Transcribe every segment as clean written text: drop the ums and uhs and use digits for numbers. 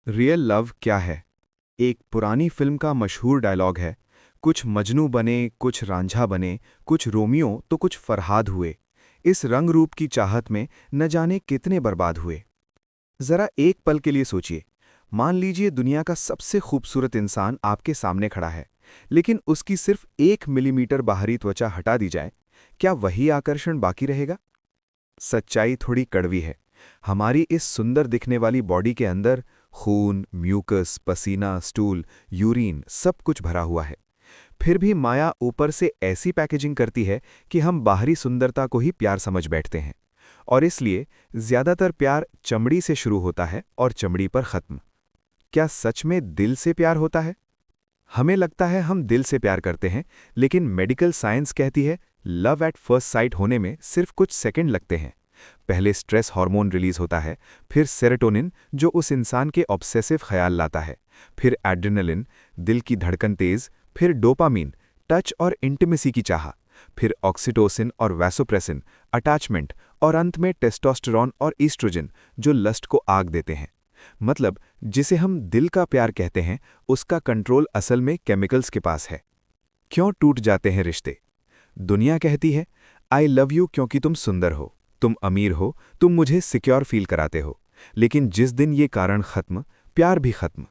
Real love क्या है? एक पुरानी फिल्म का मशहूर डायलॉग है। कुछ मजनू बने, कुछ रांझा बने, कुछ रोमियो तो कुछ फरहाद हुए। इस रंग रूप की चाहत में न जाने कितने बर्बाद हुए। जरा एक पल के लिए सोचिए। मान लीजिए दुनिया का सबसे खूबसूरत इंसान आपके सामने खड़ा है, लेकिन उसकी सिर्फ 1 मिलीमीटर बाहरी त्वचा हटा दी जाए, क्या वही आकर्षण बाकी रहेगा? सच्चाई थोड़ी कड़वी है। हमारी इस सुंदर दिखने वाली बॉडी के अंदर खून, म्यूकस, पसीना, स्टूल, यूरिन सब कुछ भरा हुआ है। फिर भी माया ऊपर से ऐसी पैकेजिंग करती है कि हम बाहरी सुंदरता को ही प्यार समझ बैठते हैं। और इसलिए ज्यादातर प्यार चमड़ी से शुरू होता है और चमड़ी पर खत्म। क्या सच में दिल से प्यार होता है? हमें लगता है हम दिल से प्यार करते हैं, लेकिन मेडिकल साइंस कहती है लव एट फर्स्ट साइट होने में सिर्फ कुछ सेकंड लगते हैं। पहले स्ट्रेस हार्मोन रिलीज होता है, फिर सेरोटोनिन जो उस इंसान के ऑब्सेसिव ख्याल लाता है, फिर एड्रेनलिन दिल की धड़कन तेज, फिर डोपामीन टच और इंटिमेसी की चाह, फिर ऑक्सीटोसिन और वैसोप्रेसिन अटैचमेंट, और अंत में टेस्टोस्टेरॉन और ईस्ट्रोजन जो लस्ट को आग देते हैं। मतलब जिसे हम दिल का प्यार कहते हैं, उसका कंट्रोल असल में केमिकल्स के पास है। क्यों टूट जाते हैं रिश्ते? दुनिया कहती है आई लव यू क्योंकि तुम सुंदर हो, तुम अमीर हो, तुम मुझे सिक्योर फील कराते हो। लेकिन जिस दिन ये कारण खत्म, प्यार भी खत्म।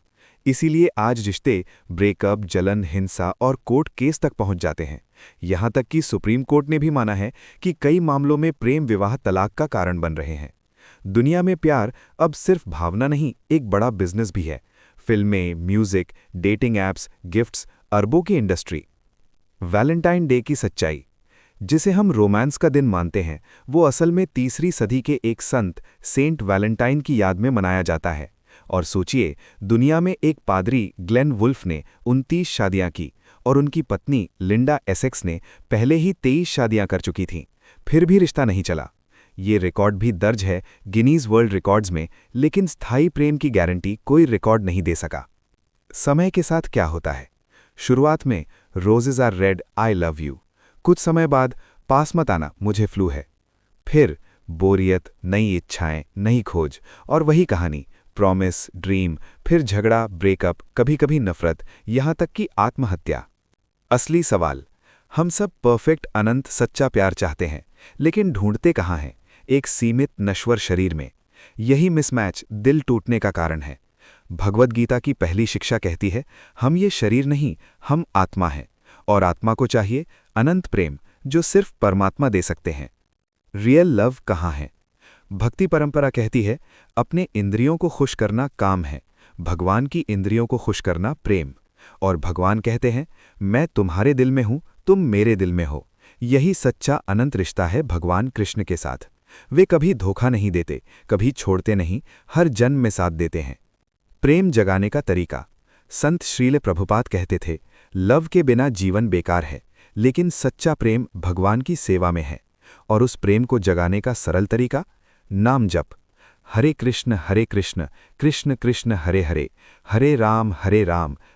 इसीलिए आज रिश्ते ब्रेकअप, जलन, हिंसा और कोर्ट केस तक पहुंच जाते हैं। यहां तक कि सुप्रीम कोर्ट ने भी माना है कि कई मामलों में प्रेम विवाह तलाक का कारण बन रहे हैं। दुनिया में प्यार अब सिर्फ भावना नहीं, एक बड़ा बिजनेस भी है। फिल्में, म्यूजिक, डेटिंग ऐप्स, गिफ्ट्स, अरबों की इंडस्ट्री। वैलेंटाइन डे की सच्चाई। जिसे हम रोमांस का दिन मानते हैं, वो असल में तीसरी सदी के एक संत सेंट वैलेंटाइन की याद में मनाया जाता है। और सोचिए, दुनिया में एक पादरी ग्लेन वुल्फ ने 29 शादियां की और उनकी पत्नी लिंडा एसेक्स ने पहले ही 23 शादियां कर चुकी थीं। फिर भी रिश्ता नहीं चला। ये रिकॉर्ड भी दर्ज है गिनीज वर्ल्ड रिकॉर्ड्स में, लेकिन स्थायी प्रेम की गारंटी कोई रिकॉर्ड नहीं दे सका। समय के साथ क्या होता है? शुरुआत में roses are red, I love you. कुछ समय बाद पास मत आना, मुझे फ्लू है। फिर बोरियत, नई इच्छाएं, नई खोज, और वही कहानी, प्रॉमिस, ड्रीम, फिर झगड़ा, ब्रेकअप, कभी कभी नफरत, यहां तक कि आत्महत्या। असली सवाल, हम सब परफेक्ट, अनंत, सच्चा प्यार चाहते हैं, लेकिन ढूंढते कहाँ हैं? एक सीमित, नश्वर शरीर में। यही मिसमैच दिल टूटने का कारण है। भगवद गीता की पहली शिक्षा कहती है, हम ये शरीर नहीं, हम आत्मा हैं। और आत्मा को चाहिए अनंत प्रेम, जो सिर्फ परमात्मा दे सकते हैं। रियल लव कहाँ है? भक्ति परंपरा कहती है, अपने इंद्रियों को खुश करना काम है, भगवान की इंद्रियों को खुश करना प्रेम। और भगवान कहते हैं, मैं तुम्हारे दिल में हूं, तुम मेरे दिल में हो। यही सच्चा अनंत रिश्ता है भगवान कृष्ण के साथ। वे कभी धोखा नहीं देते, कभी छोड़ते नहीं, हर जन्म में साथ देते हैं। प्रेम जगाने का तरीका। संत श्रील प्रभुपाद कहते थे, लव के बिना जीवन बेकार है, लेकिन सच्चा प्रेम भगवान की सेवा में है। और उस प्रेम को जगाने का सरल तरीका, नाम जप। हरे कृष्ण कृष्ण कृष्ण हरे हरे, हरे राम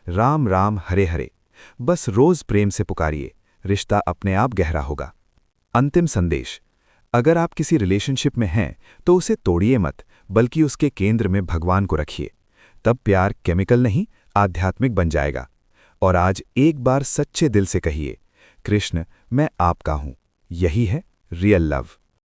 राम राम हरे हरे। बस रोज प्रेम से पुकारिए, रिश्ता अपने आप गहरा होगा। अंतिम संदेश, अगर आप किसी रिलेशनशिप में हैं तो उसे तोड़िए मत, बल्कि उसके केंद्र में भगवान को रखिए। तब प्यार केमिकल नहीं, आध्यात्मिक बन जाएगा। और आज एक बार सच्चे दिल से कहिए, कृष्ण मैं आपका हूं। यही है रियल लव।